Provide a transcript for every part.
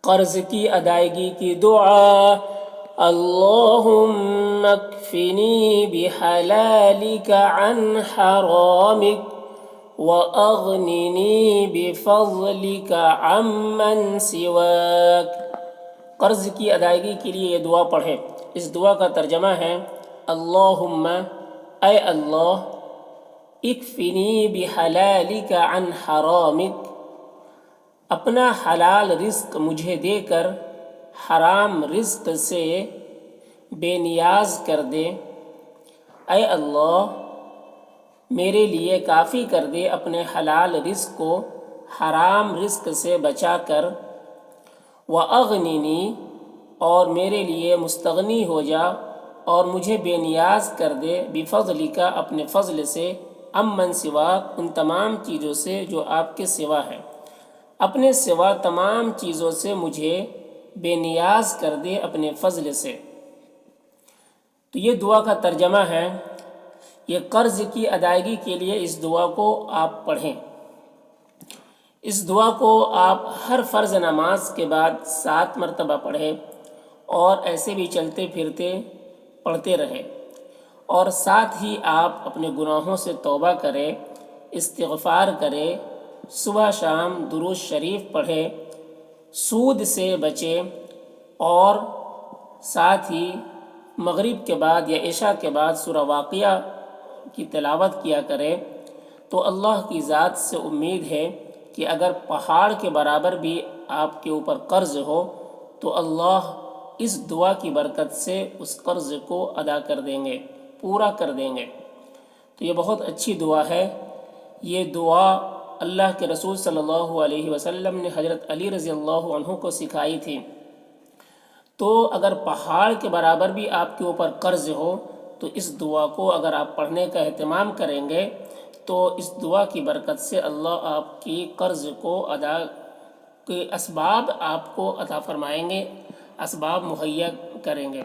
قرض کی ادائیگی کی دعا. اللہم اکفنی بحلالک عن حرامک وَأَغْنِنِي بِفَضْلِكَ عَمَّنْ سِوَاكَ. قرض کی ادائیگی کے لیے یہ دعا پڑھیں. اس دعا کا ترجمہ ہے اللہم اے اللہ اکفنی بحلالک عن حرامک، اپنا حلال رزق مجھے دے کر حرام رزق سے بے نیاز کر دے. اے اللہ میرے لیے کافی کر دے اپنے حلال رزق کو حرام رزق سے بچا کر. وَأَغْنِنِي، اور میرے لیے مستغنی ہو جا اور مجھے بے نیاز کر دے بِفَضْلِکَ، اپنے فضل سے، عَمَّن سِوَاکَ، ان تمام چیزوں سے جو آپ کے سوا ہے. اپنے سوا تمام چیزوں سے مجھے بے نیاز کر دے اپنے فضل سے. تو یہ دعا کا ترجمہ ہے. یہ قرض کی ادائیگی کے لیے اس دعا کو آپ پڑھیں. اس دعا کو آپ ہر فرض نماز کے بعد 7 مرتبہ پڑھیں اور ایسے بھی چلتے پھرتے پڑھتے رہیں. اور ساتھ ہی آپ اپنے گناہوں سے توبہ کریں، استغفار کریں، صبح شام درود شریف پڑھیں، سود سے بچیں، اور ساتھ ہی مغرب کے بعد یا عشاء کے بعد سورہ واقعہ کی تلاوت کیا کریں. تو اللہ کی ذات سے امید ہے کہ اگر پہاڑ کے برابر بھی آپ کے اوپر قرض ہو تو اللہ اس دعا کی برکت سے اس قرض کو ادا کر دیں گے، پورا کر دیں گے. تو یہ بہت اچھی دعا ہے. یہ دعا اللہ کے رسول صلی اللہ علیہ وسلم نے حضرت علی رضی اللہ عنہ کو سکھائی تھی. تو اگر پہاڑ کے برابر بھی آپ کے اوپر قرض ہو تو اس دعا کو اگر آپ پڑھنے کا اہتمام کریں گے تو اس دعا کی برکت سے اللہ آپ کی قرض کو ادا کے اسباب آپ کو عطا فرمائیں گے، اسباب مہیا کریں گے.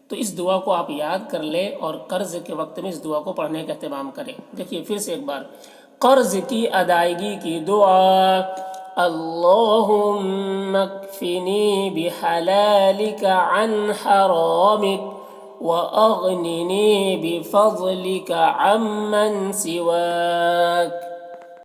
تو اس دعا کو آپ یاد کر لیں اور قرض کے وقت میں اس دعا کو پڑھنے کا اہتمام کریں. دیکھیے پھر سے ایک بار، قرض کی ادائیگی کی دعا. اللہم اکفنی بحلالک عن حرامک وَأَغْنِنِي بِفَضْلِكَ عَمَّنْ سِوَاكَ.